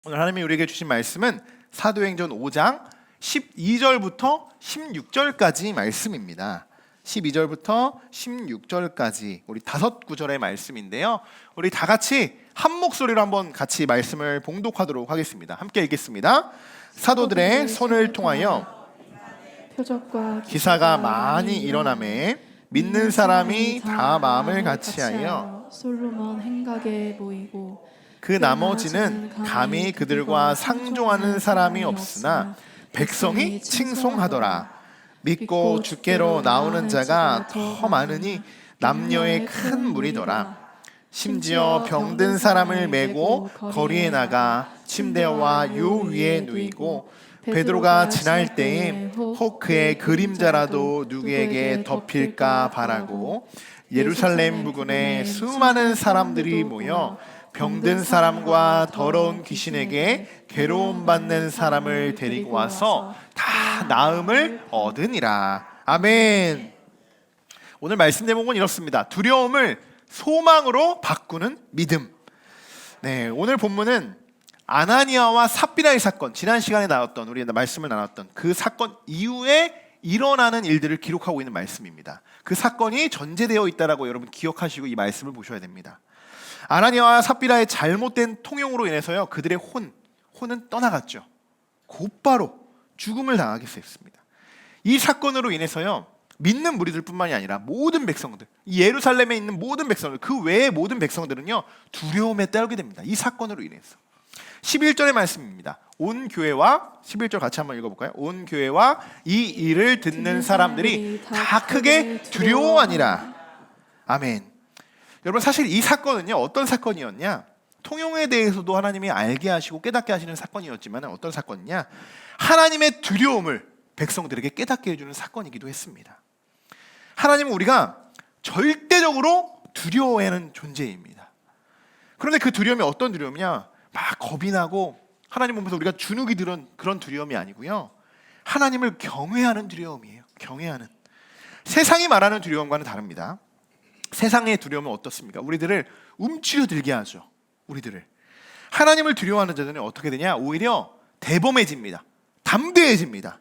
오늘 하나님이 우리에게 주신 말씀은 사도행전 5장 12절부터 16절까지 말씀입니다. 12절부터 16절까지 우리 5구절의 말씀인데요. 우리 다 같이 한 목소리로 한번 같이 말씀을 봉독하도록 하겠습니다. 함께 읽겠습니다. 사도들의 손을 통하여 표적과 기사가 많이 일어나매 믿는 사람이 다 마음을 같이하여 솔로몬 행각에 모이고 그 나머지는 감히 그들과 상종하는 사람이 없으나 백성이 칭송하더라. 믿고 주께로 나오는 자가 더 많으니 남녀의 큰 무리더라. 심지어 병든 사람을 메고 거리에 나가 침대와 요 위에 누이고 베드로가 지날 때에 혹 그의 그림자라도 누구에게 덮일까 바라고 예루살렘 부근에 수많은 사람들이 모여 병든 사람과 더러운 귀신에게 괴로움 받는 사람을 데리고 와서 다 나음을 얻으니라. 아멘. 오늘 말씀 제목은 이렇습니다. 두려움을 소망으로 바꾸는 믿음. 네, 오늘 본문은 아나니아와 삽비라의 사건, 지난 시간에 나왔던 우리 말씀을 나눴던 그 사건 이후에 일어나는 일들을 기록하고 있는 말씀입니다. 그 사건이 전제되어 있다라고 여러분 기억하시고 이 말씀을 보셔야 됩니다. 아나니아와 삽비라의 잘못된 통용으로 인해서요, 그들의 혼은 떠나갔죠. 곧바로 죽음을 당하게 됐습니다. 이 사건으로 인해서요, 믿는 무리들뿐만이 아니라 모든 백성들, 예루살렘에 있는 모든 백성들, 그 외의 모든 백성들은요, 두려움에 떨게 됩니다. 이 사건으로 인해서. 11절의 말씀입니다. 온 교회와 11절 같이 한번 읽어볼까요? 온 교회와 이 일을 듣는 사람들이 다 크게 두려워하니라. 아멘. 여러분, 사실 이 사건은요, 어떤 사건이었냐? 통용에 대해서도 하나님이 알게 하시고 깨닫게 하시는 사건이었지만 어떤 사건이냐? 하나님의 두려움을 백성들에게 깨닫게 해주는 사건이기도 했습니다. 하나님은 우리가 절대적으로 두려워하는 존재입니다. 그런데 그 두려움이 어떤 두려움이냐? 막 겁이 나고 하나님 보면서 우리가 주눅이 드는 그런 두려움이 아니고요, 하나님을 경외하는 두려움이에요. 경외하는. 세상이 말하는 두려움과는 다릅니다. 세상의 두려움은 어떻습니까? 우리들을 움츠려들게 하죠. 우리들을. 하나님을 두려워하는 자들은 어떻게 되냐? 오히려 대범해집니다. 담대해집니다.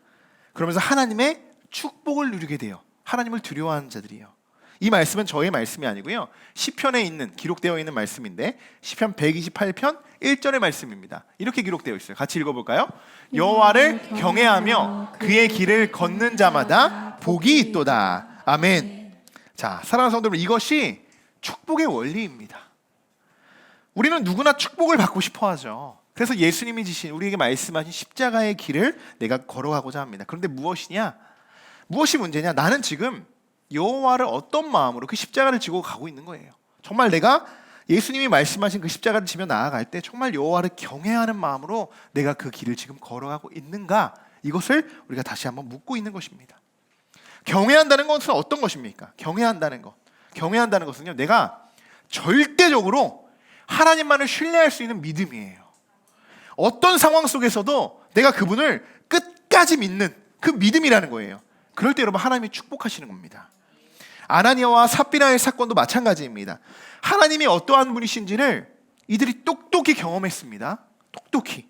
그러면서 하나님의 축복을 누리게 돼요. 하나님을 두려워하는 자들이에요. 이 말씀은 저의 말씀이 아니고요, 시편에 있는, 기록되어 있는 말씀인데 시편 128편 1절의 말씀입니다. 이렇게 기록되어 있어요. 같이 읽어볼까요? 여호와를 경외하며 그의 길을 걷는 자마다 복이 있도다. 아멘. 자, 사랑하는 성도 여러분, 이것이 축복의 원리입니다. 우리는 누구나 축복을 받고 싶어 하죠. 그래서 예수님이 지신, 우리에게 말씀하신 십자가의 길을 내가 걸어가고자 합니다. 그런데 무엇이냐? 무엇이 문제냐? 나는 지금 여호와를 어떤 마음으로 그 십자가를 지고 가고 있는 거예요. 정말 내가 예수님이 말씀하신 그 십자가를 지며 나아갈 때 정말 여호와를 경외하는 마음으로 내가 그 길을 지금 걸어가고 있는가? 이것을 우리가 다시 한번 묻고 있는 것입니다. 경외한다는 것은 어떤 것입니까? 경외한다는 것은요, 내가 절대적으로 하나님만을 신뢰할 수 있는 믿음이에요. 어떤 상황 속에서도 내가 그분을 끝까지 믿는 그 믿음이라는 거예요. 그럴 때 여러분, 하나님이 축복하시는 겁니다. 아나니아와 삽비라의 사건도 마찬가지입니다. 하나님이 어떠한 분이신지를 이들이 똑똑히 경험했습니다. 똑똑히.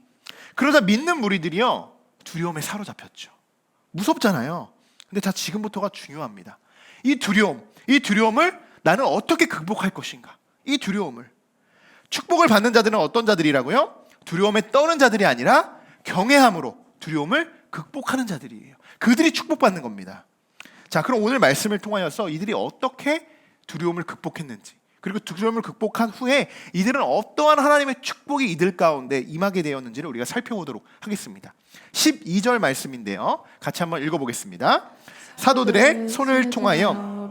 그러자 믿는 무리들이요, 두려움에 사로잡혔죠. 무섭잖아요. 근데 자, 지금부터가 중요합니다. 이 두려움을 나는 어떻게 극복할 것인가? 이 두려움을. 축복을 받는 자들은 어떤 자들이라고요? 두려움에 떠는 자들이 아니라 경외함으로 두려움을 극복하는 자들이에요. 그들이 축복받는 겁니다. 자, 그럼 오늘 말씀을 통하여서 이들이 어떻게 두려움을 극복했는지, 그리고 두려움을 극복한 후에 이들은 어떠한 하나님의 축복이 이들 가운데 임하게 되었는지를 우리가 살펴보도록 하겠습니다. 12절 말씀인데요, 같이 한번 읽어보겠습니다. 사도들의 손을 통하여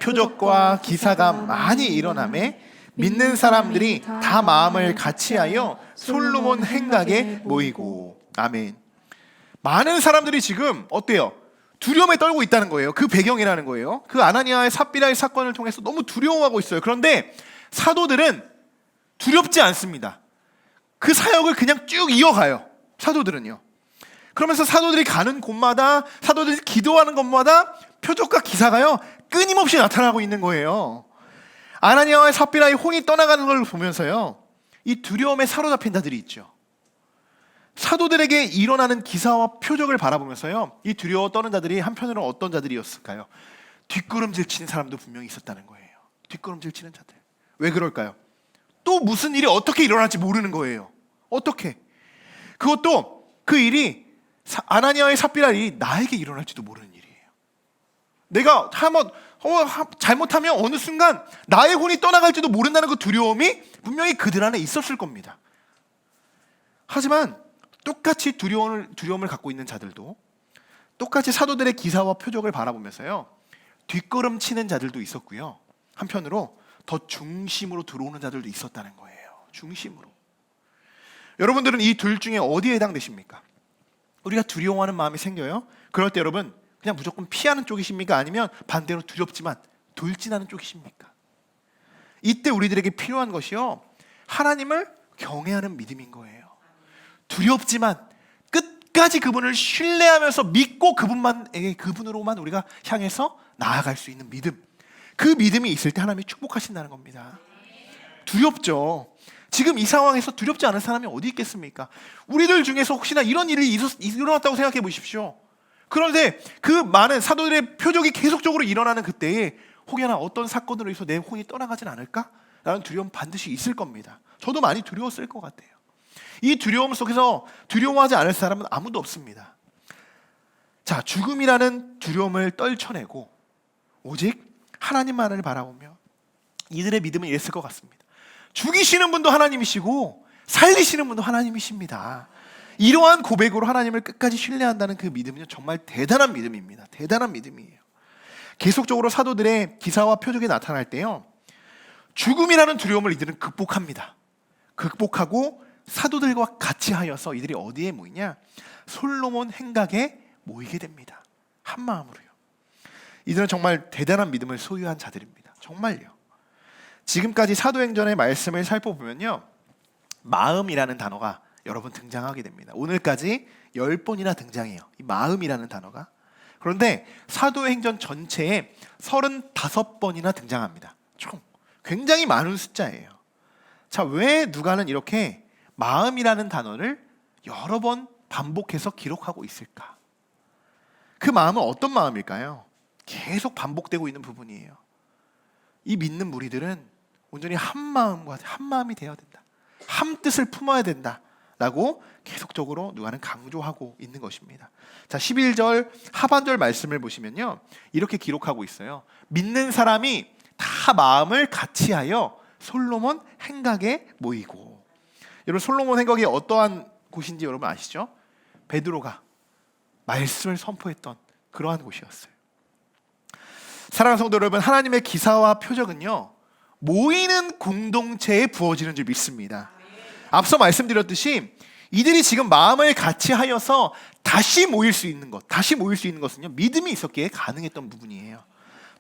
표적과 기사가 많이 일어나매 믿는 사람들이 다 마음을 같이하여 솔로몬 행각에 모이고. 아멘. 많은 사람들이 지금 어때요? 두려움에 떨고 있다는 거예요. 그 배경이라는 거예요. 그 아나니아의 삽비라의 사건을 통해서 너무 두려워하고 있어요. 그런데 사도들은 두렵지 않습니다. 그 사역을 그냥 쭉 이어가요. 사도들은요. 그러면서 사도들이 가는 곳마다, 사도들이 기도하는 곳마다 표적과 기사가요, 끊임없이 나타나고 있는 거예요. 아나니아와 삽비라의 혼이 떠나가는 걸 보면서요, 이 두려움에 사로잡힌 자들이 있죠. 사도들에게 일어나는 기사와 표적을 바라보면서요, 이 두려워 떠는 자들이 한편으로는 어떤 자들이었을까요? 뒷걸음질 치는 사람도 분명히 있었다는 거예요. 뒷걸음질 치는 자들. 왜 그럴까요? 또 무슨 일이 어떻게 일어날지 모르는 거예요. 어떻게? 그것도 그 일이 아나니아의 삽비라 일이 나에게 일어날지도 모르는 일이에요. 내가 잘못하면 어느 순간 나의 혼이 떠나갈지도 모른다는 그 두려움이 분명히 그들 안에 있었을 겁니다. 하지만 똑같이 두려움을 갖고 있는 자들도 똑같이 사도들의 기사와 표적을 바라보면서요, 뒷걸음치는 자들도 있었고요, 한편으로 더 중심으로 들어오는 자들도 있었다는 거예요. 중심으로. 여러분들은 이 둘 중에 어디에 해당되십니까? 우리가 두려워하는 마음이 생겨요. 그럴 때 여러분 그냥 무조건 피하는 쪽이십니까? 아니면 반대로 두렵지만 돌진하는 쪽이십니까? 이때 우리들에게 필요한 것이요, 하나님을 경외하는 믿음인 거예요. 두렵지만 끝까지 그분을 신뢰하면서 믿고 그분으로만 우리가 향해서 나아갈 수 있는 믿음. 그 믿음이 있을 때 하나님이 축복하신다는 겁니다. 두렵죠. 지금 이 상황에서 두렵지 않은 사람이 어디 있겠습니까? 우리들 중에서 혹시나 이런 일이 일어났다고 생각해 보십시오. 그런데 그 많은 사도들의 표적이 계속적으로 일어나는 그때에 혹여나 어떤 사건으로 인해서 내 혼이 떠나가진 않을까? 라는 두려움 반드시 있을 겁니다. 저도 많이 두려웠을 것 같아요. 이 두려움 속에서 두려워하지 않을 사람은 아무도 없습니다. 자, 죽음이라는 두려움을 떨쳐내고 오직 하나님만을 바라보며 이들의 믿음은 이랬을 것 같습니다. 죽이시는 분도 하나님이시고 살리시는 분도 하나님이십니다. 이러한 고백으로 하나님을 끝까지 신뢰한다는 그 믿음은요, 정말 대단한 믿음입니다. 대단한 믿음이에요. 계속적으로 사도들의 기사와 표적이 나타날 때요, 죽음이라는 두려움을 이들은 극복합니다. 극복하고 사도들과 같이 하여서 이들이 어디에 모이냐? 솔로몬 행각에 모이게 됩니다. 한 마음으로요. 이들은 정말 대단한 믿음을 소유한 자들입니다. 정말요. 지금까지 사도행전의 말씀을 살펴보면요, 마음이라는 단어가 여러 번 등장하게 됩니다. 오늘까지 10번이나 등장해요, 이 마음이라는 단어가. 그런데 사도행전 전체에 35번이나 등장합니다. 총 굉장히 많은 숫자예요. 자, 왜 누가는 이렇게 마음이라는 단어를 여러 번 반복해서 기록하고 있을까? 그 마음은 어떤 마음일까요? 계속 반복되고 있는 부분이에요. 이 믿는 무리들은 온전히 한 마음이 되어야 된다. 한 뜻을 품어야 된다. 라고 계속적으로 누가는 강조하고 있는 것입니다. 자, 11절 하반절 말씀을 보시면요, 이렇게 기록하고 있어요. 믿는 사람이 다 마음을 같이하여 솔로몬 행각에 모이고. 여러분, 솔로몬 행각이 어떠한 곳인지 여러분 아시죠? 베드로가 말씀을 선포했던 그러한 곳이었어요. 사랑하는 성도 여러분, 하나님의 기사와 표적은요, 모이는 공동체에 부어지는 줄 믿습니다. 앞서 말씀드렸듯이 이들이 지금 마음을 같이 하여서 다시 모일 수 있는 것은요, 믿음이 있었기에 가능했던 부분이에요.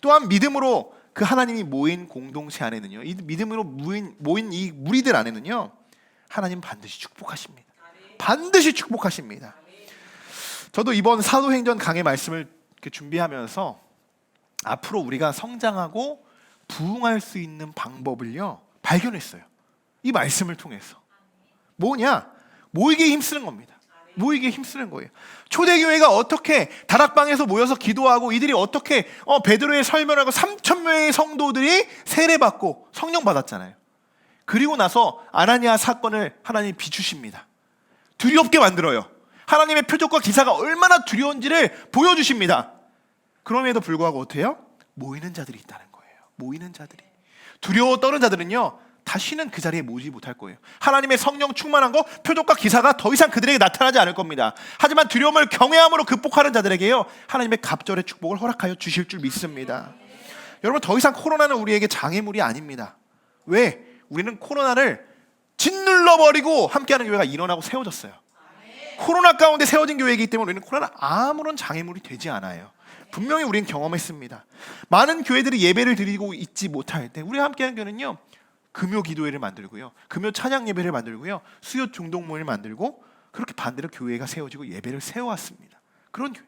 또한 믿음으로 그 하나님이 모인 공동체 안에는요, 이 믿음으로 모인 이 무리들 안에는요, 하나님 반드시 축복하십니다. 반드시 축복하십니다. 저도 이번 사도행전 강의 말씀을 이렇게 준비하면서 앞으로 우리가 성장하고 부흥할 수 있는 방법을요, 발견했어요. 이 말씀을 통해서. 뭐냐? 모이기에 힘쓰는 겁니다. 모이기에 힘쓰는 거예요. 초대교회가 어떻게 다락방에서 모여서 기도하고 이들이 어떻게 베드로의 설명하고 3,000명의 성도들이 세례받고 성령 받았잖아요. 그리고 나서 아나니아 사건을 하나님이 비추십니다. 두렵게 만들어요. 하나님의 표적과 기사가 얼마나 두려운지를 보여주십니다. 그럼에도 불구하고 어떻게 해요? 모이는 자들이 있다는 거예요. 모이는 자들이. 두려워 떠는 자들은요, 다시는 그 자리에 모이지 못할 거예요. 하나님의 성령 충만한 거, 표적과 기사가 더 이상 그들에게 나타나지 않을 겁니다. 하지만 두려움을 경외함으로 극복하는 자들에게요, 하나님의 갑절의 축복을 허락하여 주실 줄 믿습니다. 여러분, 더 이상 코로나는 우리에게 장애물이 아닙니다. 왜? 우리는 코로나를 짓눌러버리고 함께하는 교회가 일어나고 세워졌어요. 코로나 가운데 세워진 교회이기 때문에 우리는 코로나 아무런 장애물이 되지 않아요. 분명히 우리는 경험했습니다. 많은 교회들이 예배를 드리고 있지 못할 때 우리가 함께하는 교회는요, 금요 기도회를 만들고요, 금요 찬양 예배를 만들고요, 수요 중동모임을 만들고, 그렇게 반대로 교회가 세워지고 예배를 세워왔습니다. 그런 교회.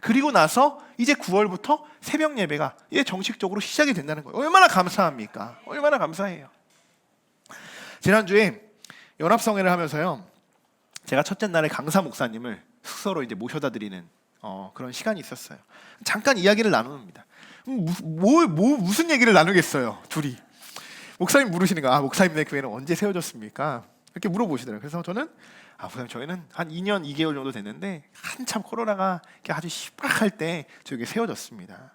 그리고 나서 이제 9월부터 새벽 예배가 이제 정식적으로 시작이 된다는 거예요. 얼마나 감사합니까? 얼마나 감사해요. 지난주에 연합성회를 하면서요, 제가 첫째 날에 강사 목사님을 숙소로 이제 모셔다 드리는 그런 시간이 있었어요. 잠깐 이야기를 나눕니다. 무슨 얘기를 나누겠어요, 둘이. 목사님 물으시는 거야. 목사님네 교회는 언제 세워졌습니까? 이렇게 물어보시더라고요. 그래서 저는 목사님 저희는 한 2년 2개월 정도 됐는데 한참 코로나가 이렇게 아주 심각할 때 저에게 세워졌습니다.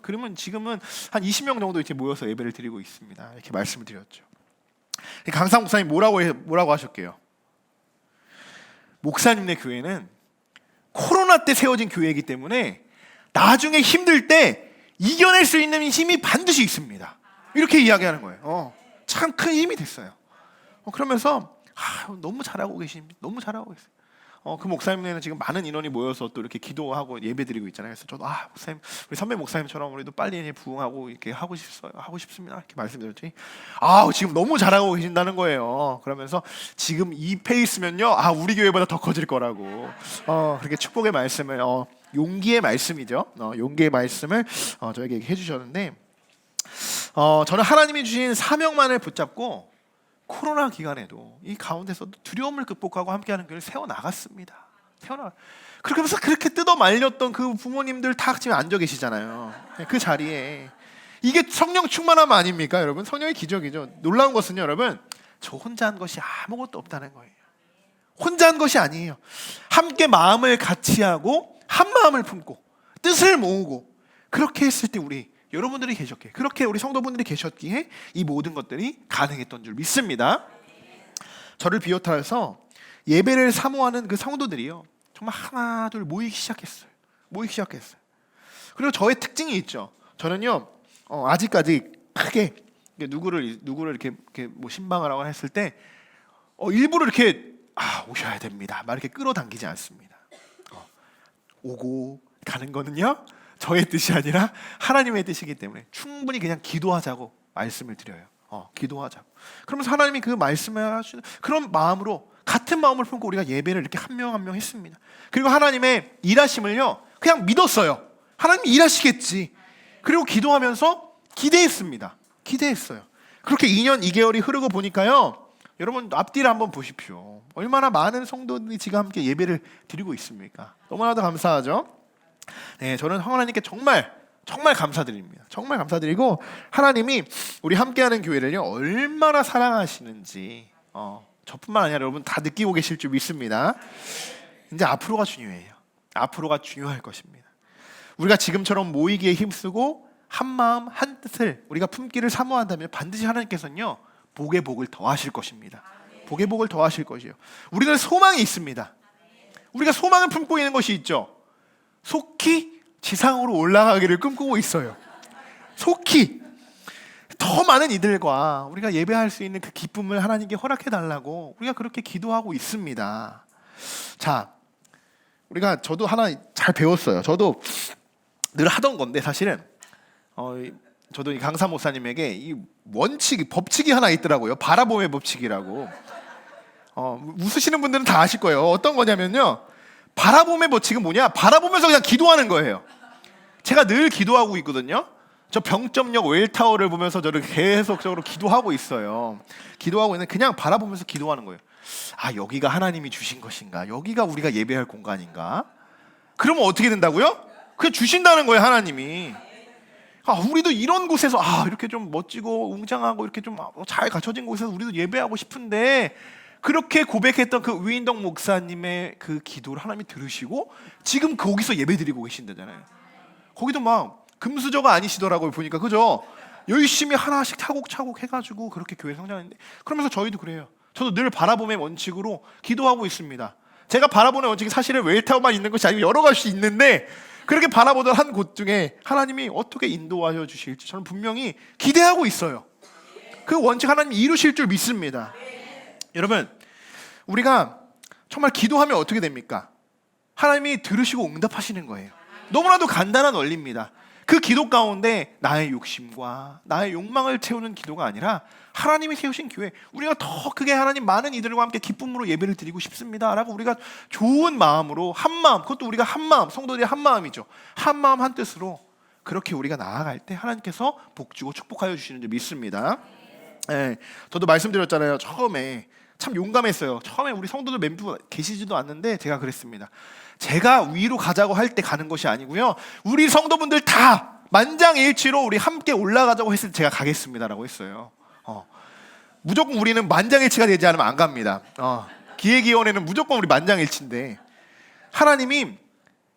그러면 지금은 한 20명 정도 이렇게 모여서 예배를 드리고 있습니다. 이렇게 말씀을 드렸죠. 강사 목사님 뭐라고 하셨게요? 목사님네 교회는 코로나 때 세워진 교회이기 때문에 나중에 힘들 때 이겨낼 수 있는 힘이 반드시 있습니다. 이렇게 이야기하는 거예요. 참 큰 힘이 됐어요. 그러면서 너무 잘하고 계십니다. 너무 잘하고 계세요. 그 목사님네는 지금 많은 인원이 모여서 또 이렇게 기도하고 예배드리고 있잖아요. 그래서 저도 목사님, 우리 선배 목사님처럼 우리도 빨리 부흥하고 이렇게 하고 싶습니다. 이렇게 말씀드렸더니 지금 너무 잘하고 계신다는 거예요. 그러면서 지금 이 페이스면요, 우리 교회보다 더 커질 거라고 그렇게 축복의 말씀을 용기의 말씀이죠. 용기의 말씀을 저에게 해주셨는데 저는 하나님이 주신 사명만을 붙잡고 코로나 기간에도 이 가운데서도 두려움을 극복하고 함께하는 교회를 세워나갔습니다. 그렇게 하면서 그렇게 뜯어 말렸던 그 부모님들 다 지금 앉아 계시잖아요. 그 자리에 이게 성령 충만함 아닙니까, 여러분? 성령의 기적이죠. 놀라운 것은요, 여러분, 저 혼자 한 것이 아무것도 없다는 거예요. 혼자 한 것이 아니에요. 함께 마음을 같이 하고 한 마음을 품고 뜻을 모으고 그렇게 했을 때 여러분들이 계셨기에, 그렇게 우리 성도분들이 계셨기에 이 모든 것들이 가능했던 줄 믿습니다. 저를 비롯해서 예배를 사모하는 그 성도들이요, 정말 하나 둘 모이기 시작했어요. 그리고 저의 특징이 있죠. 저는요 아직까지 크게 누구를 이렇게 뭐 신방을 하거나 했을 때 일부러 이렇게 오셔야 됩니다 막 이렇게 끌어당기지 않습니다. 오고 가는 거는요 저의 뜻이 아니라 하나님의 뜻이기 때문에 충분히 그냥 기도하자고 말씀을 드려요. 기도하자고. 그러면서 하나님이 그 말씀을 하시는 그런 마음으로, 같은 마음을 품고 우리가 예배를 이렇게 한 명 한 명 했습니다. 그리고 하나님의 일하심을요 그냥 믿었어요. 하나님이 일하시겠지. 그리고 기도하면서 기대했어요. 그렇게 2년 2개월이 흐르고 보니까요, 여러분 앞뒤를 한번 보십시오. 얼마나 많은 성도들이 지금 함께 예배를 드리고 있습니까? 너무나도 감사하죠. 네, 저는 하나님께 정말 감사드립니다. 정말 감사드리고, 하나님이 우리 함께하는 교회를요 얼마나 사랑하시는지 저뿐만 아니라 여러분 다 느끼고 계실 줄 믿습니다. 이제 앞으로가 중요해요. 앞으로가 중요할 것입니다. 우리가 지금처럼 모이기에 힘쓰고 한 마음 한 뜻을 우리가 품기를 사모한다면 반드시 하나님께서는요 복의 복을 더하실 것입니다. 복의 복을 더하실 것이에요. 우리는 소망이 있습니다. 우리가 소망을 품고 있는 것이 있죠. 속히 지상으로 올라가기를 꿈꾸고 있어요. 속히 더 많은 이들과 우리가 예배할 수 있는 그 기쁨을 하나님께 허락해 달라고 우리가 그렇게 기도하고 있습니다. 자, 저도 하나 잘 배웠어요. 저도 늘 하던 건데 사실은 저도 이 강사 목사님에게 이 법칙이 하나 있더라고요. 바라봄의 법칙이라고. 웃으시는 분들은 다 아실 거예요. 어떤 거냐면요, 바라봄의 법칙은 뭐냐? 바라보면서 그냥 기도하는 거예요. 제가 늘 기도하고 있거든요. 저 병점역 웰타워를 보면서 저를 계속적으로 기도하고 있어요. 기도하고 있는, 그냥 바라보면서 기도하는 거예요. 여기가 하나님이 주신 것인가? 여기가 우리가 예배할 공간인가? 그러면 어떻게 된다고요? 그냥 주신다는 거예요, 하나님이. 우리도 이런 곳에서 이렇게 좀 멋지고 웅장하고 이렇게 좀 잘 갖춰진 곳에서 우리도 예배하고 싶은데, 그렇게 고백했던 그 위인덕 목사님의 그 기도를 하나님이 들으시고 지금 거기서 예배드리고 계신다잖아요. 거기도 막 금수저가 아니시더라고요, 보니까. 그죠? 열심히 하나씩 차곡차곡 해가지고 그렇게 교회 성장했는데, 그러면서 저희도 그래요. 저도 늘 바라봄의 원칙으로 기도하고 있습니다. 제가 바라보는 원칙이 사실은 웰타워만 있는 것이 아니고 여러 가지 있는데, 그렇게 바라보던 한 곳 중에 하나님이 어떻게 인도하여 주실지 저는 분명히 기대하고 있어요. 그 원칙 하나님이 이루실 줄 믿습니다. 여러분, 우리가 정말 기도하면 어떻게 됩니까? 하나님이 들으시고 응답하시는 거예요. 너무나도 간단한 원리입니다. 그 기도 가운데 나의 욕심과 나의 욕망을 채우는 기도가 아니라 하나님이 세우신 교회, 우리가 더 크게 하나님 많은 이들과 함께 기쁨으로 예배를 드리고 싶습니다 라고 우리가 좋은 마음으로 한 마음, 그것도 우리가 한 마음, 성도들이 한 마음이죠. 한 마음 한 뜻으로 그렇게 우리가 나아갈 때 하나님께서 복주고 축복하여 주시는 줄 믿습니다. 네, 저도 말씀드렸잖아요. 처음에 참 용감했어요. 처음에 우리 성도들 몇 분 계시지도 않는데 제가 그랬습니다. 제가 위로 가자고 할 때 가는 것이 아니고요, 우리 성도분들 다 만장일치로 우리 함께 올라가자고 했을 때 제가 가겠습니다라고 했어요. 무조건 우리는 만장일치가 되지 않으면 안 갑니다. 기획위원회는 무조건 우리 만장일치인데, 하나님이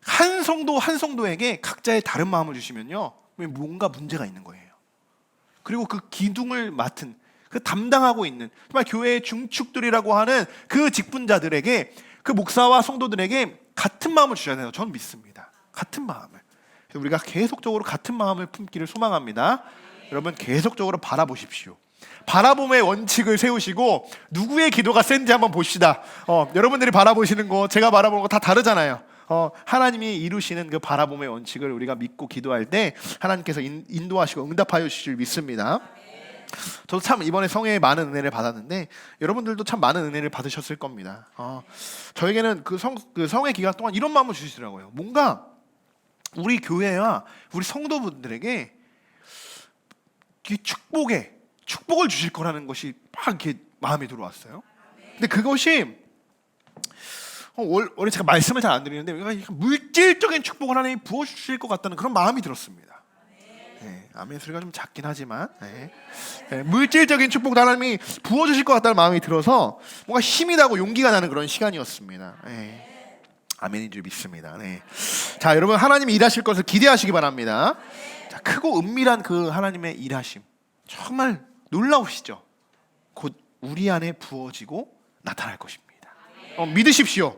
한 성도 한 성도에게 각자의 다른 마음을 주시면요, 뭔가 문제가 있는 거예요. 그리고 그 기둥을 맡은, 그 담당하고 있는 정말 교회의 중축들이라고 하는 그 직분자들에게, 그 목사와 성도들에게 같은 마음을 주셔야 돼요. 저는 믿습니다. 같은 마음을. 그래서 우리가 계속적으로 같은 마음을 품기를 소망합니다. 여러분 계속적으로 바라보십시오. 바라봄의 원칙을 세우시고 누구의 기도가 센지 한번 봅시다. 여러분들이 바라보시는 거, 제가 바라보는 거 다 다르잖아요. 하나님이 이루시는 그 바라봄의 원칙을 우리가 믿고 기도할 때 하나님께서 인도하시고 응답하여 주실 줄 믿습니다. 저도 참 이번에 성회에 많은 은혜를 받았는데 여러분들도 참 많은 은혜를 받으셨을 겁니다. 저에게는 그 성회 기간 동안 이런 마음을 주시더라고요. 뭔가 우리 교회와 우리 성도분들에게 축복을 주실 거라는 것이 막 이렇게 마음에 들어왔어요. 근데 그것이 원래 제가 말씀을 잘 안 드리는데 물질적인 축복을 하나님이 부어주실 것 같다는 그런 마음이 들었습니다. 네, 아멘 소리가 좀 작긴 하지만 물질적인 축복도 하나님이 부어주실 것 같다는 마음이 들어서 뭔가 힘이 나고 용기가 나는 그런 시간이었습니다. 아멘인 줄 믿습니다. 자, 여러분 하나님이 일하실 것을 기대하시기 바랍니다. 자, 크고 은밀한 그 하나님의 일하심 정말 놀라우시죠? 곧 우리 안에 부어지고 나타날 것입니다. 믿으십시오.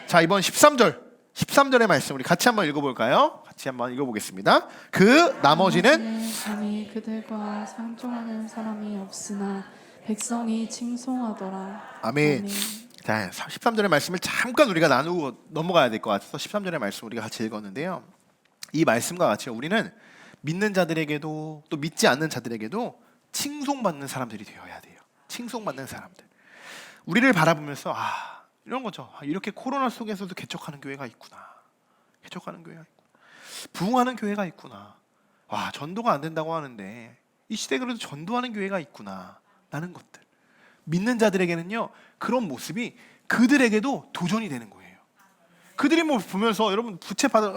자, 이번 13절의 말씀 우리 같이 한번 읽어볼까요? 같이 한번 읽어보겠습니다. 그 나머지는 감히 그들과 상종하는 사람이 없으나 백성이 칭송하더라. 아멘. 자, 13절의 말씀을 잠깐 우리가 나누고 넘어가야 될 것 같아서 13절의 말씀 우리가 같이 읽었는데요, 이 말씀과 같이 우리는 믿는 자들에게도 또 믿지 않는 자들에게도 칭송받는 사람들이 되어야 돼요. 칭송받는 사람들. 우리를 바라보면서 이런 거죠. 이렇게 코로나 속에서도 개척하는 교회가 있구나. 개척하는 교회가 있구나. 부흥하는 교회가 있구나. 와, 전도가 안 된다고 하는데 이 시대에 그래도 전도하는 교회가 있구나. 라는 것들. 믿는 자들에게는요, 그런 모습이 그들에게도 도전이 되는 거예요. 그들이 뭐 보면서 여러분 부채 받아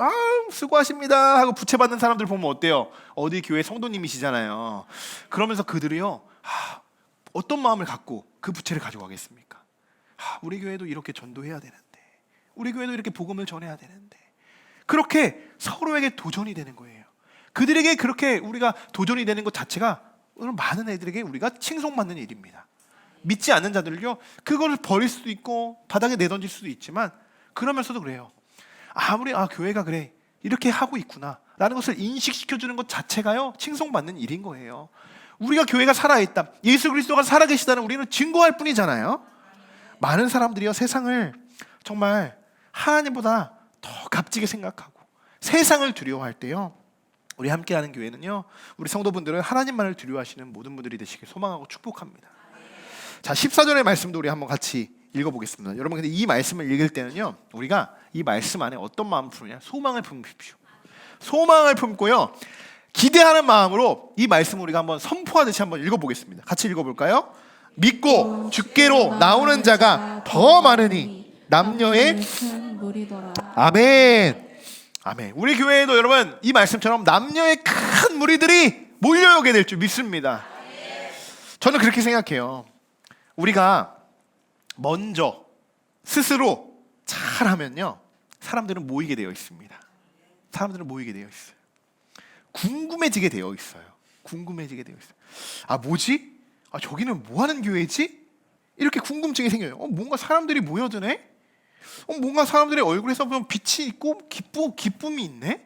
수고하십니다 하고 부채 받는 사람들 보면 어때요? 어디 교회 성도님이시잖아요. 그러면서 그들이요, 어떤 마음을 갖고 그 부채를 가지고 가겠습니까? 우리 교회도 이렇게 전도해야 되는데, 우리 교회도 이렇게 복음을 전해야 되는데, 그렇게 서로에게 도전이 되는 거예요. 그들에게 그렇게 우리가 도전이 되는 것 자체가 오늘 많은 애들에게 우리가 칭송받는 일입니다. 믿지 않는 자들을요, 그걸 버릴 수도 있고 바닥에 내던질 수도 있지만, 그러면서도 그래요. 우리 교회가 그래 이렇게 하고 있구나 라는 것을 인식시켜주는 것 자체가요, 칭송받는 일인 거예요. 우리가 교회가 살아있다, 예수 그리스도가 살아계시다는 우리는 증거할 뿐이잖아요. 많은 사람들이요, 세상을 정말 하나님보다 더 값지게 생각하고 세상을 두려워할 때요, 우리 함께하는 교회는요, 우리 성도분들은 하나님만을 두려워하시는 모든 분들이 되시길 소망하고 축복합니다. 자, 14절의 말씀도 우리 한번 같이 읽어보겠습니다. 여러분, 근데 이 말씀을 읽을 때는요, 우리가 이 말씀 안에 어떤 마음을 품느냐, 소망을 품으십시오. 소망을 품고요, 기대하는 마음으로 이 말씀을 우리가 한번 선포하듯이 한번 읽어보겠습니다. 같이 읽어볼까요? 믿고 주께로 나오는 자가 더 많으니 남녀의 큰 무리더라. 아멘. 아멘. 우리 교회에도 여러분 이 말씀처럼 남녀의 큰 무리들이 몰려오게 될 줄 믿습니다. 저는 그렇게 생각해요. 우리가 먼저 스스로 잘하면요, 사람들은 모이게 되어 있습니다. 사람들은 모이게 되어 있어요. 궁금해지게 되어 있어요. 궁금해지게 되어 있어요. 뭐지? 저기는 뭐 하는 교회지? 이렇게 궁금증이 생겨요. 뭔가 사람들이 모여드네? 뭔가 사람들의 얼굴에서 보면 빛이 있고 기쁨이 있네?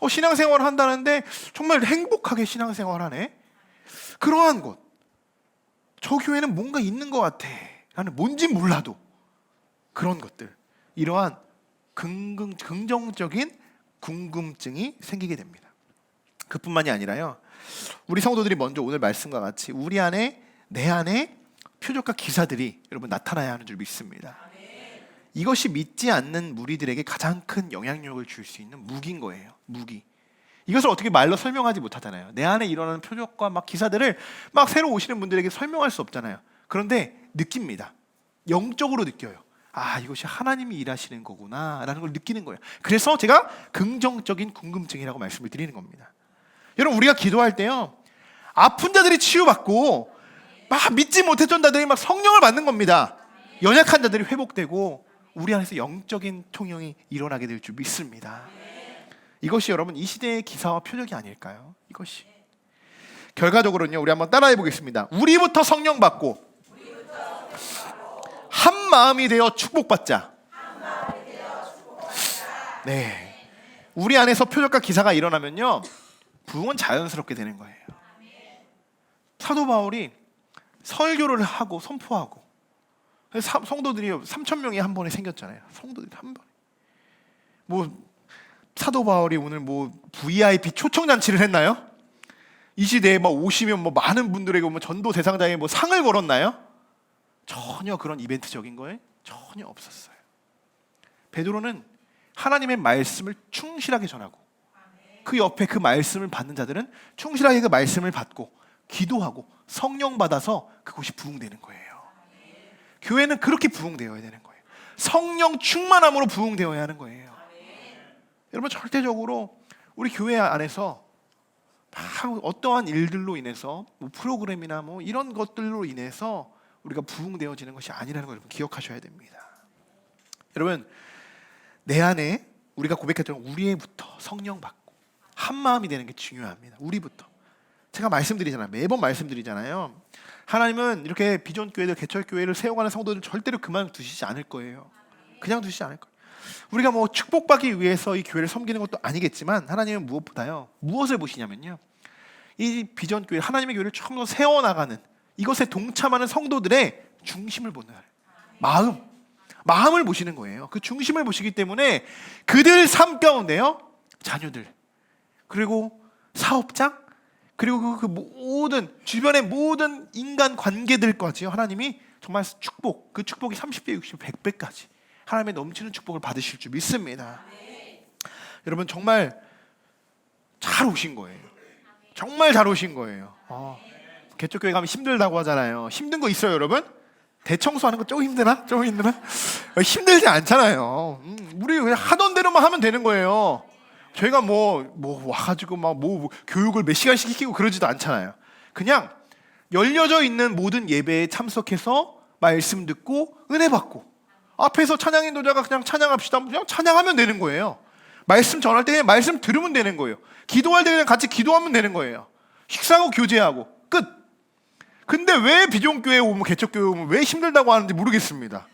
신앙생활을 한다는데 정말 행복하게 신앙생활하네? 그러한 것. 저 교회는 뭔가 있는 것 같아. 나는 뭔지 몰라도 그런 것들. 이러한 긍정적인 궁금증이 생기게 됩니다. 그뿐만이 아니라요, 우리 성도들이 먼저 오늘 말씀과 같이 우리 안에, 내 안에 표적과 기사들이 여러분 나타나야 하는 줄 믿습니다. 이것이 믿지 않는 무리들에게 가장 큰 영향력을 줄 수 있는 무기인 거예요. 무기. 이것을 어떻게 말로 설명하지 못하잖아요. 내 안에 일어나는 표적과 막 기사들을 막 새로 오시는 분들에게 설명할 수 없잖아요. 그런데 느낍니다. 영적으로 느껴요. 아, 이것이 하나님이 일하시는 거구나 라는 걸 느끼는 거예요. 그래서 제가 긍정적인 궁금증이라고 말씀을 드리는 겁니다. 여러분, 우리가 기도할 때요, 아픈 자들이 치유받고 막 믿지 못했던 자들이 막 성령을 받는 겁니다. 연약한 자들이 회복되고 우리 안에서 영적인 통용이 일어나게 될 줄 믿습니다. 이것이 여러분 이 시대의 기사와 표적이 아닐까요? 이것이 결과적으로는요, 우리 한번 따라해 보겠습니다. 우리부터 성령 받고 한 마음이 되어 축복받자. 네, 우리 안에서 표적과 기사가 일어나면요, 부흥은 자연스럽게 되는 거예요. 사도 바울이 설교를 하고 선포하고 성도들이 3,000명이 한 번에 생겼잖아요. 성도들이 한 번에. 뭐 사도 바울이 오늘 뭐 VIP 초청 잔치를 했나요? 이 시대에 막 오시면 뭐 많은 분들에게 뭐 전도 대상자에 뭐 상을 걸었나요? 전혀 그런 이벤트적인 거에 전혀 없었어요. 베드로는 하나님의 말씀을 충실하게 전하고 그 옆에 그 말씀을 받는 자들은 충실하게 그 말씀을 받고 기도하고 성령 받아서 그곳이 부흥되는 거예요. 교회는 그렇게 부흥되어야 되는 거예요. 성령 충만함으로 부흥되어야 하는 거예요. 여러분, 절대적으로 우리 교회 안에서 어떠한 일들로 인해서 뭐 프로그램이나 뭐 이런 것들로 인해서 우리가 부흥되어지는 것이 아니라는 걸 여러분 기억하셔야 됩니다. 여러분, 내 안에 우리가 고백했던 우리부터 성령 받고 한 마음이 되는 게 중요합니다. 우리부터. 제가 말씀드리잖아요. 매번 말씀드리잖아요. 하나님은 이렇게 비전교회들, 개척교회를 세워가는 성도들 절대로 그만두시지 않을 거예요. 그냥 두시지 않을 거예요. 우리가 뭐 축복받기 위해서 이 교회를 섬기는 것도 아니겠지만 하나님은 무엇보다요, 무엇을 보시냐면요, 이 비전교회, 하나님의 교회를 조금 더 세워나가는 이것에 동참하는 성도들의 중심을 보는 마음을 보시는 거예요. 그 중심을 보시기 때문에 그들 삶 가운데요, 자녀들, 그리고 사업장, 그리고 그 모든 주변의 모든 인간 관계들까지요, 하나님이 정말 축복, 그 축복이 30배, 60배, 100배까지 하나님의 넘치는 축복을 받으실 줄 믿습니다. 여러분, 정말 잘 오신 거예요. 정말 잘 오신 거예요. 개척교회 가면 힘들다고 하잖아요. 힘든 거 있어요, 여러분? 대청소하는 거 조금 힘드나? 조금 힘드나? 힘들지 않잖아요. 우리 그냥 하던 대로만 하면 되는 거예요. 저희가 뭐 와가지고 막 뭐 교육을 몇 시간씩 시키고 그러지도 않잖아요. 그냥 열려져 있는 모든 예배에 참석해서 말씀 듣고 은혜 받고 앞에서 찬양 인도자가 그냥 찬양합시다, 그냥 찬양하면 되는 거예요. 말씀 전할 때 그냥 말씀 들으면 되는 거예요. 기도할 때 그냥 같이 기도하면 되는 거예요. 식사하고 교제하고 끝. 근데 왜 비전교회에 오면, 개척교회에 오면 왜 힘들다고 하는지 모르겠습니다.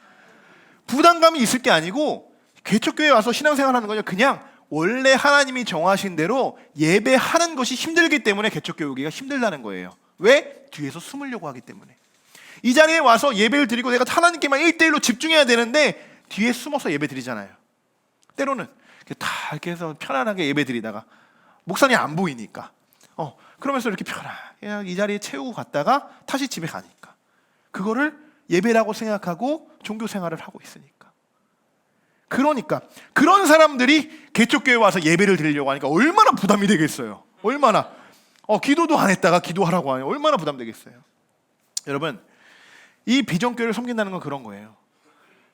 부담감이 있을 게 아니고 개척교회에 와서 신앙생활하는 거냐, 그냥 원래 하나님이 정하신 대로 예배하는 것이 힘들기 때문에 개척교회 오기가 힘들다는 거예요. 왜? 뒤에서 숨으려고 하기 때문에. 이 자리에 와서 예배를 드리고 내가 하나님께만 1대1로 집중해야 되는데 뒤에 숨어서 예배 드리잖아요. 때로는 다 이렇게 해서 편안하게 예배 드리다가 목사님 안 보이니까 그러면서 이렇게 편하게 이 자리에 채우고 갔다가 다시 집에 가니까 그거를 예배라고 생각하고 종교 생활을 하고 있으니까. 그러니까 그런 사람들이 개척교회에 와서 예배를 드리려고 하니까 얼마나 부담이 되겠어요. 얼마나 기도도 안 했다가 기도하라고 하니 얼마나 부담되겠어요. 여러분, 이 비전교회를 섬긴다는 건 그런 거예요.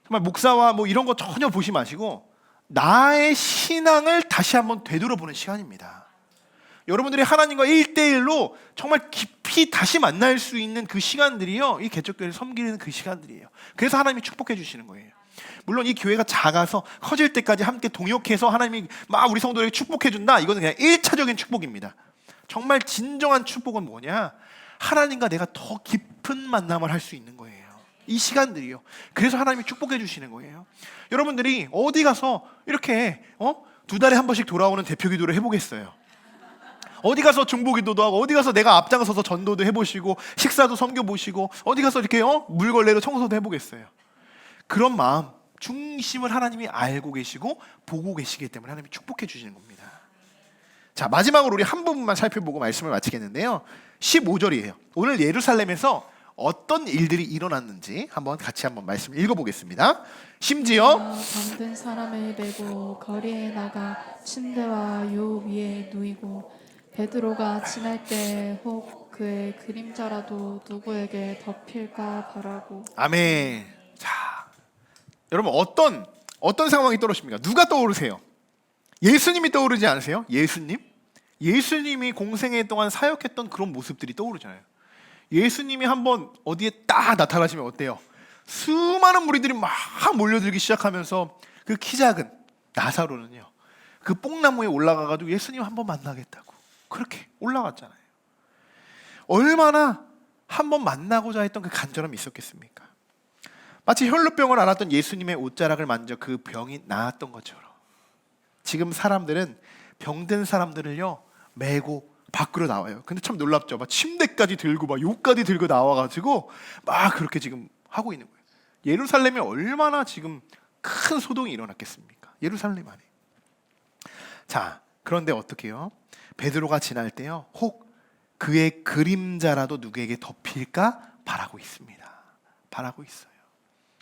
정말 목사와 뭐 이런 거 전혀 보시 마시고 나의 신앙을 다시 한번 되돌아보는 시간입니다. 여러분들이 하나님과 1대1로 정말 깊이 다시 만날 수 있는 그 시간들이요, 이 개척교회를 섬기는 그 시간들이에요. 그래서 하나님이 축복해 주시는 거예요. 물론 이 교회가 작아서 커질 때까지 함께 동역해서 하나님이 막 우리 성도들에게 축복해 준다, 이거는 그냥 1차적인 축복입니다. 정말 진정한 축복은 뭐냐? 하나님과 내가 더 깊은 만남을 할 수 있는 거예요. 이 시간들이요. 그래서 하나님이 축복해 주시는 거예요. 여러분들이 어디 가서 이렇게 2달에 한 번씩 돌아오는 대표 기도를 해보겠어요? 어디 가서 중보기도도 하고 어디 가서 내가 앞장서서 전도도 해보시고 식사도 섬겨보시고 어디 가서 이렇게 물걸레로 청소도 해보겠어요? 그런 마음, 중심을 하나님이 알고 계시고 보고 계시기 때문에 하나님이 축복해 주시는 겁니다. 자, 마지막으로 우리 한 부분만 살펴보고 말씀을 마치겠는데요, 15절이에요. 오늘 예루살렘에서 어떤 일들이 일어났는지 같이 한번 말씀 읽어보겠습니다. 심지어 병든 사람을 메고 거리에 나가 침대와 요 위에 누이고 베드로가 지날 때 혹 그의 그림자라도 누구에게 덮일까 바라고. 아멘. 자, 여러분 어떤 상황이 떠오르십니까? 누가 떠오르세요? 예수님이 떠오르지 않으세요? 예수님이 공생애 동안 사역했던 그런 모습들이 떠오르잖아요. 예수님이 한번 어디에 딱 나타나시면 어때요? 수많은 무리들이 막 몰려들기 시작하면서 그 키 작은 나사로는요, 그 뽕나무에 올라가가지고 예수님 한번 만나겠다고 그렇게 올라갔잖아요. 얼마나 한번 만나고자 했던 그 간절함이 있었겠습니까? 마치 혈루병을 앓았던 예수님의 옷자락을 만져 그 병이 나았던 것처럼 지금 사람들은 병든 사람들을요 메고 밖으로 나와요. 근데 참 놀랍죠. 막 침대까지 들고 막 욕까지 들고 나와가지고 막 그렇게 지금 하고 있는 거예요. 예루살렘에 얼마나 지금 큰 소동이 일어났겠습니까? 예루살렘 안에. 자, 그런데 어떻게 해요? 베드로가 지날 때요 혹 그의 그림자라도 누구에게 덮일까 바라고 있습니다. 바라고 있어요.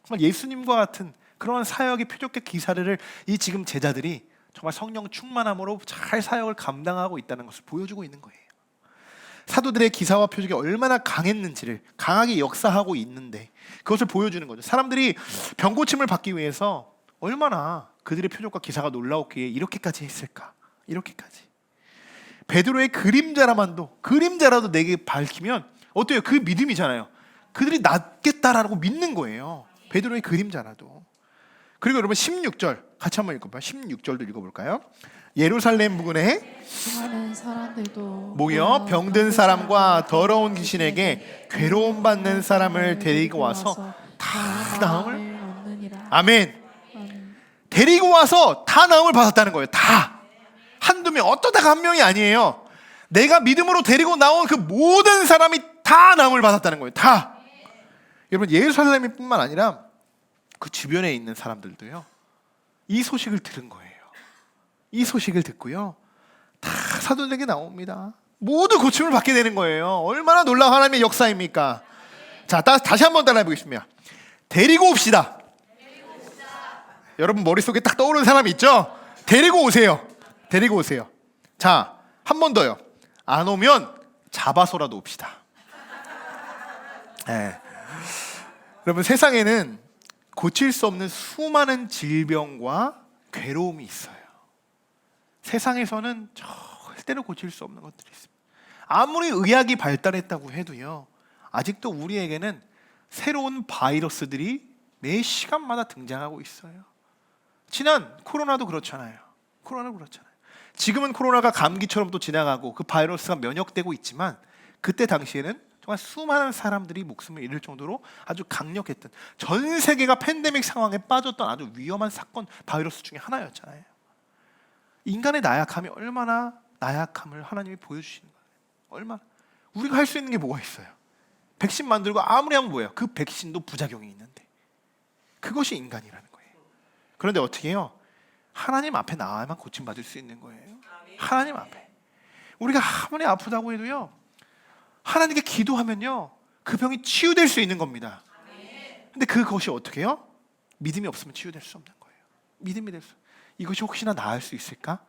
정말 예수님과 같은 그런 사역의 표적의 기사를 이 지금 제자들이 정말 성령 충만함으로 잘 사역을 감당하고 있다는 것을 보여주고 있는 거예요. 사도들의 기사와 표적이 얼마나 강했는지를 강하게 역사하고 있는데 그것을 보여주는 거죠. 사람들이 병고침을 받기 위해서 얼마나 그들의 표적과 기사가 놀라웠기에 이렇게까지 했을까? 이렇게까지. 베드로의 그림자라도 내게 밝히면 어때요? 그 믿음이잖아요. 그들이 낫겠다라고 믿는 거예요. 베드로의 그림자라도. 그리고 여러분 16절 같이 한번 읽어봐요. 16절도 읽어볼까요? 예루살렘 부근에 수많은 사람들도 모여 병든 사람과 더러운 귀신에게 괴로움 받는 사람을 데리고 와서 다 나음을 얻느니라. 아멘. 아멘. 데리고 와서 다 나음을 받았다는 거예요. 다. 한두 명, 어떠다가 한 명이 아니에요. 내가 믿음으로 데리고 나온 그 모든 사람이 다 나음을 받았다는 거예요. 다. 여러분 예루살렘이 뿐만 아니라 그 주변에 있는 사람들도요 이 소식을 들은 거예요. 이 소식을 듣고요 다 사도들에게 나옵니다. 모두 고침을 받게 되는 거예요. 얼마나 놀라운 하나님의 역사입니까? 자, 다시 한번 따라해 보겠습니다. 데리고 옵시다. 여러분 머릿속에 딱 떠오르는 사람이 있죠? 데리고 오세요. 데리고 오세요. 자, 한 번 더요. 안 오면 잡아서라도 옵시다. 네. 여러분 세상에는 고칠 수 없는 수많은 질병과 괴로움이 있어요. 세상에서는 절대로 고칠 수 없는 것들이 있습니다. 아무리 의학이 발달했다고 해도요 아직도 우리에게는 새로운 바이러스들이 매 시간마다 등장하고 있어요. 지난 코로나도 그렇잖아요. 지금은 코로나가 감기처럼 또 지나가고 그 바이러스가 면역되고 있지만 그때 당시에는 정말 수많은 사람들이 목숨을 잃을 정도로 아주 강력했던 전 세계가 팬데믹 상황에 빠졌던 아주 위험한 사건 바이러스 중에 하나였잖아요. 인간의 나약함이 얼마나 나약함을 하나님이 보여주시는 거예요. 얼마나 우리가 할 수 있는 게 뭐가 있어요? 백신 만들고 아무리 하면 뭐예요? 그 백신도 부작용이 있는데 그것이 인간이라는 거예요. 그런데 어떻게 해요? 하나님 앞에 나와야만 고침받을 수 있는 거예요. 하나님 앞에 우리가 아무리 아프다고 해도요 하나님께 기도하면요 그 병이 치유될 수 있는 겁니다. 근데 그것이 어떻게 해요? 믿음이 없으면 치유될 수 없는 거예요. 믿음이 될 수. 이것이 혹시나 나을 수 있을까?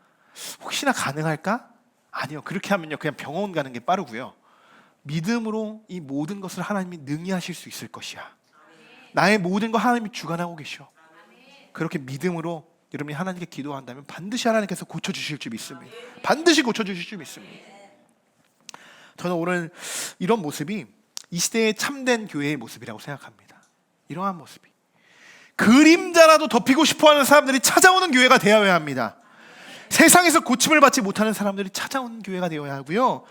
혹시나 가능할까? 아니요. 그렇게 하면요 그냥 병원 가는 게 빠르고요. 믿음으로 이 모든 것을 하나님이 능히 하실 수 있을 것이야. 나의 모든 거 하나님이 주관하고 계셔. 그렇게 믿음으로 여러분이 하나님께 기도한다면 반드시 하나님께서 고쳐주실 줄 믿습니다. 반드시 고쳐주실 줄 믿습니다. 저는 오늘 이런 모습이 이 시대의 참된 교회의 모습이라고 생각합니다. 이러한 모습이 그림자라도 덮이고 싶어하는 사람들이 찾아오는 교회가 되어야 합니다. 세상에서 고침을 받지 못하는 사람들이 찾아오는 교회가 되어야 하고요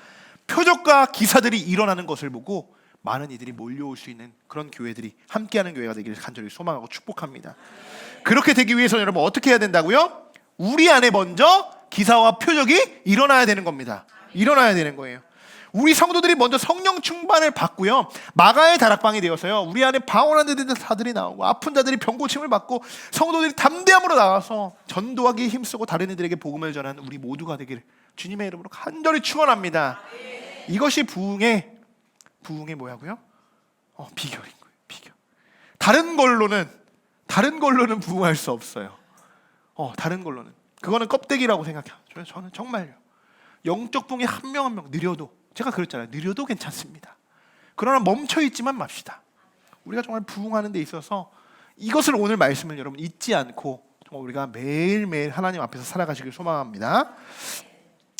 표적과 기사들이 일어나는 것을 보고 많은 이들이 몰려올 수 있는 그런 교회들이 함께하는 교회가 되기를 간절히 소망하고 축복합니다. 그렇게 되기 위해서는 여러분 어떻게 해야 된다고요? 우리 안에 먼저 기사와 표적이 일어나야 되는 겁니다. 일어나야 되는 거예요. 우리 성도들이 먼저 성령 충만을 받고요 마가의 다락방이 되어서요 우리 안에 방언한 자들이 나오고 아픈 자들이 병고침을 받고 성도들이 담대함으로 나와서 전도하기에 힘쓰고 다른 이들에게 복음을 전하는 우리 모두가 되기를 주님의 이름으로 간절히 축원합니다. 이것이 부흥의 뭐야고요? 비결인 거예요. 비결. 다른 걸로는 부흥할 수 없어요. 다른 걸로는 그거는 껍데기라고 생각해요. 저는 정말요. 영적 부흥이 한 명 한 명 느려도 제가 그랬잖아요. 느려도 괜찮습니다. 그러나 멈춰있지만 맙시다. 우리가 정말 부흥하는 데 있어서 이것을 오늘 말씀을 여러분 잊지 않고 정말 우리가 매일매일 하나님 앞에서 살아가시길 소망합니다.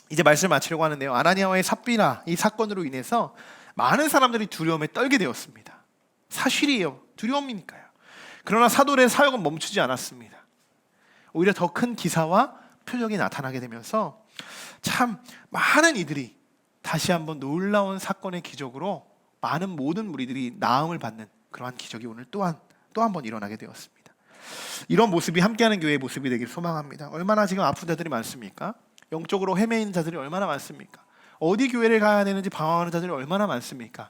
이제 말씀을 마치려고 하는데요. 아나니아와의 삽비라 이 사건으로 인해서 많은 사람들이 두려움에 떨게 되었습니다. 사실이에요. 두려움이니까요. 그러나 사도의 사역은 멈추지 않았습니다. 오히려 더 큰 기사와 표적이 나타나게 되면서 참 많은 이들이 다시 한번 놀라운 사건의 기적으로 많은 모든 무리들이 나음을 받는 그러한 기적이 오늘 또 한 번 일어나게 되었습니다. 이런 모습이 함께하는 교회의 모습이 되길 소망합니다. 얼마나 지금 아픈 자들이 많습니까? 영적으로 헤매이는 자들이 얼마나 많습니까? 어디 교회를 가야 되는지 방황하는 자들이 얼마나 많습니까?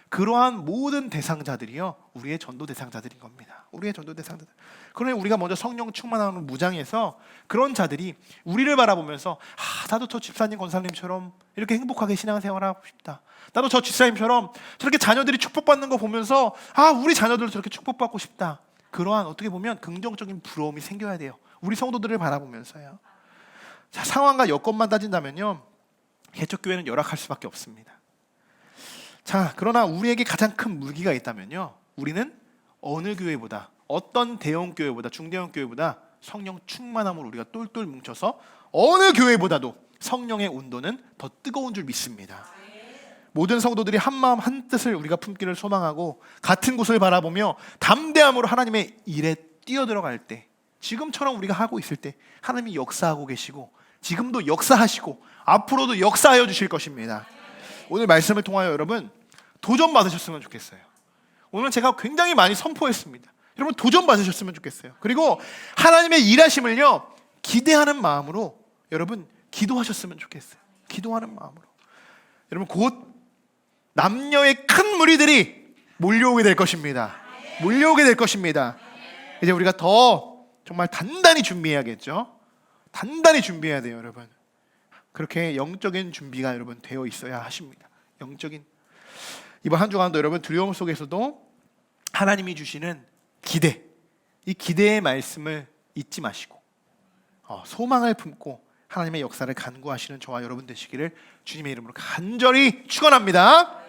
그러한 모든 대상자들이요 우리의 전도 대상자들인 겁니다. 우리의 전도 대상자들. 그러니 우리가 먼저 성령 충만함을 무장해서 그런 자들이 우리를 바라보면서 나도 저 집사님 권사님처럼 이렇게 행복하게 신앙생활하고 싶다. 나도 저 집사님처럼 저렇게 자녀들이 축복받는 거 보면서 우리 자녀들도 저렇게 축복받고 싶다. 그러한 어떻게 보면 긍정적인 부러움이 생겨야 돼요. 우리 성도들을 바라보면서요. 자, 상황과 여건만 따진다면요 개척교회는 열악할 수밖에 없습니다. 자, 그러나 우리에게 가장 큰 무기가 있다면요 우리는 어느 교회보다 어떤 대형 교회보다 중대형 교회보다 성령 충만함으로 우리가 똘똘 뭉쳐서 어느 교회보다도 성령의 온도는 더 뜨거운 줄 믿습니다. 모든 성도들이 한 마음 한 뜻을 우리가 품기를 소망하고 같은 곳을 바라보며 담대함으로 하나님의 일에 뛰어들어갈 때 지금처럼 우리가 하고 있을 때 하나님이 역사하고 계시고 지금도 역사하시고 앞으로도 역사하여 주실 것입니다. 오늘 말씀을 통하여 여러분 도전 받으셨으면 좋겠어요. 오늘 제가 굉장히 많이 선포했습니다. 여러분 도전 받으셨으면 좋겠어요. 그리고 하나님의 일하심을요 기대하는 마음으로 여러분 기도하셨으면 좋겠어요. 기도하는 마음으로. 여러분 곧 남녀의 큰 무리들이 몰려오게 될 것입니다. 몰려오게 될 것입니다. 이제 우리가 더 정말 단단히 준비해야겠죠. 단단히 준비해야 돼요, 여러분. 그렇게 영적인 준비가 여러분 되어 있어야 하십니다. 영적인 이번 한 주간도 여러분 두려움 속에서도 하나님이 주시는 기대, 이 기대의 말씀을 잊지 마시고 소망을 품고 하나님의 역사를 간구하시는 저와 여러분 되시기를 주님의 이름으로 간절히 축원합니다.